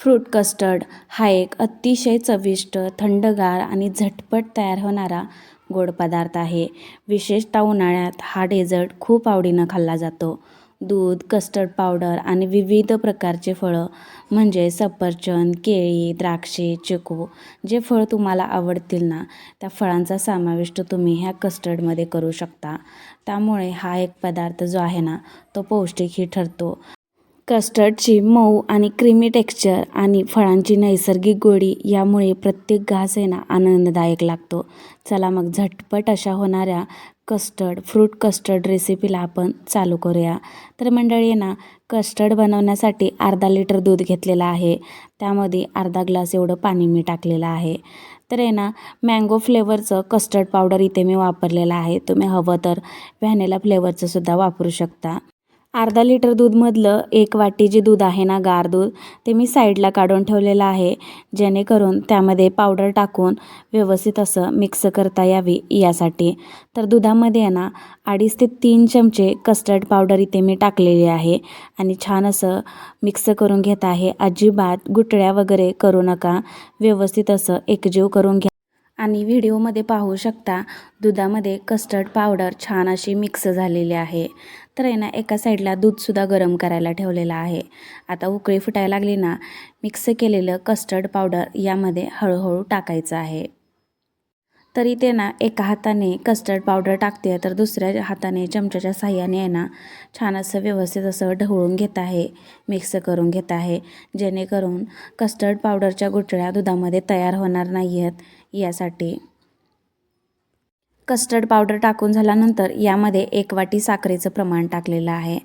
Fruit custard हा एक अतिशय चविष्ट, थंडगार आणि झटपट तयार होणारा गोड पदार्थ आहे. विशेषतः उन्हाळ्यात हा डेझर्ट खूप आवडीनं खाल्ला जातो. दूध, कस्टर्ड पावडर आणि विविध प्रकारचे फळं म्हणजे सफरचंद, केळी, द्राक्षे, चिकू जे फळं तुम्हाला आवडतील ना, त्या फळांचा समावेश तुम्ही ह्या कस्टर्डमध्ये करू शकता. त्यामुळे हा एक पदार्थ जो आहे ना, तो पौष्टिकही ठरतो. कस्टर्डची मऊ आणि क्रीमी टेक्स्चर आणि फळांची नैसर्गिक गोडी यामुळे प्रत्येक घास आहे ना आनंददायक लागतो. चला मग झटपट अशा होणाऱ्या फ्रूट कस्टर्ड रेसिपीला आपण चालू करूया. तर मंडळी आहे ना, कस्टर्ड बनवण्यासाठी अर्धा लिटर दूध घेतलेलं आहे. त्यामध्ये अर्धा ग्लास एवढं पाणी मी टाकलेलं आहे. तर आहे ना, मँगो फ्लेवरचं कस्टर्ड पावडर इथे मी वापरलेलं आहे. तुम्ही हवं तर व्हॅनिला फ्लेवरचं सुद्धा वापरू शकता. अर्धा लिटर दूधमधलं 1 वाटी जे दूध आहे ना, गार दूध, ते मी साईडला काढून ठेवलेलं आहे, जेणेकरून त्यामध्ये पावडर टाकून व्यवस्थित असं मिक्स करता यावी यासाठी. तर दुधामध्ये आहे ना 2.5 ते 3 चमचे कस्टर्ड पावडर इथे मी टाकलेली आहे आणि छान असं मिक्स करून घेत आहे. अजिबात गुठळ्या वगैरे करू नका, व्यवस्थित असं एकजीव करून घ्या. आणि व्हिडिओमध्ये पाहू शकता दुधामध्ये कस्टर्ड पावडर छान अशी मिक्स झालेली आहे. तर आहे ना, एका साईडला दूधसुद्धा गरम करायला ठेवलेलं आहे. आता उकळी फुटायला लागली ना, मिक्स केलेलं कस्टर्ड पावडर यामध्ये हळूहळू टाकायचं आहे. तर इथे ना एका हाताने कस्टर्ड पावडर टाकते, तर दुसऱ्या हाताने चमच्याच्या साहाय्याने आहे ना छान असं व्यवस्थित असं ढवळून घेत आहे, मिक्स करून घेत आहे, जेणेकरून कस्टर्ड पावडरच्या गुठळ्या दुधामध्ये तयार होणार नाही आहेत यासाठी. कस्टर्ड पावडर टाकून झाल्यानंतर यामध्ये 1 वाटी साखरेचं प्रमाण टाकलेलं आहे.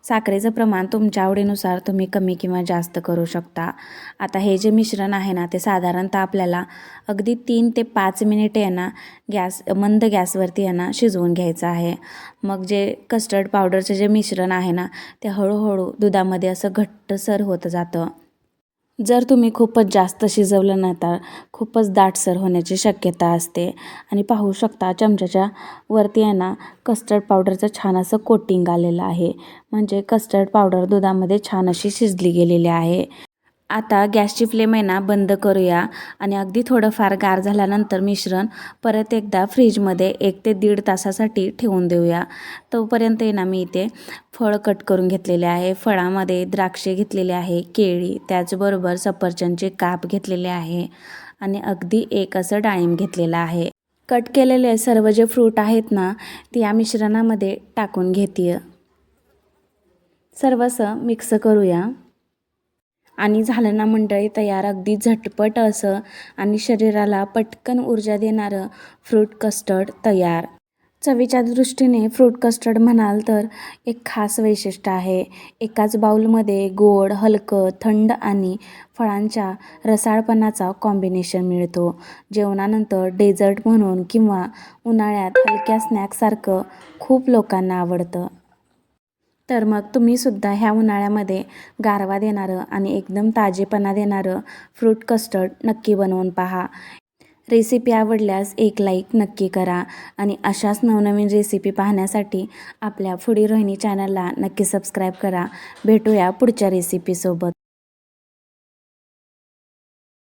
साखरेचं प्रमाण तुमच्या आवडीनुसार तुम्ही कमी किंवा जास्त करू शकता. आता हे जे मिश्रण आहे ना, ते साधारणतः आपल्याला अगदी 3 ते 5 मिनिटे आहे ना मंद गॅसवरती आहे ना शिजवून घ्यायचं आहे. मग जे कस्टर्ड पावडरचं जे मिश्रण आहे ना, ते हळूहळू दुधामध्ये असं घट्टसर होत जातं. जर तुम्ही खूपच जास्त शिजवलं ना, तर खूपच दाटसर होण्याची शक्यता असते. आणि पाहू शकता चमच्याच्या वरती आहे ना कस्टर्ड पावडरचं छान असं कोटिंग आलेलं आहे, म्हणजे कस्टर्ड पावडर दुधामध्ये छान अशी शिजली गेलेली आहे. आता गॅसची फ्लेम आहे ना बंद करूया आणि अगदी थोडंफार गार झाल्यानंतर मिश्रण परत एकदा फ्रीजमध्ये 1 ते 1.5 तासासाठी ठेवून देऊया. तोपर्यंत आहे ना मी इथे फळ कट करून घेतलेले आहे. फळामध्ये द्राक्षे घेतलेले आहे, केळी, त्याचबरोबर सफरचंदचे काप घेतलेले आहे आणि अगदी एक असं डाळिंब घेतलेलं आहे. कट केलेले सर्व जे फ्रूट आहेत ना, ते या मिश्रणामध्ये टाकून घेते. सर्वसं मिक्स करूया. आणि झालं ना मंडळी तयार, अगदी झटपट असं आणि शरीराला पटकन ऊर्जा देणारं फ्रूट कस्टर्ड तयार. चवीच्या दृष्टीने फ्रूट कस्टर्ड म्हणाल तर एक खास वैशिष्ट्य आहे. एकाच बाउलमध्ये गोड, हलकं, थंड आणि फळांच्या रसाळपणाचा कॉम्बिनेशन मिळतो. जेवणानंतर डेझर्ट म्हणून किंवा उन्हाळ्यात हलक्या स्नॅक्ससारखं खूप लोकांना आवडतं. तर मग तुम्हीसुद्धा ह्या उन्हाळ्यामध्ये गारवा देणारं आणि एकदम ताजेपणा देणारं फ्रूट कस्टर्ड नक्की बनवून पहा. रेसिपी आवडल्यास एक लाईक नक्की करा आणि अशाच नवनवीन रेसिपी पाहण्यासाठी आपल्या फूडी रोहिणी चॅनलला नक्की सबस्क्राईब करा. भेटूया पुढच्या रेसिपीसोबत.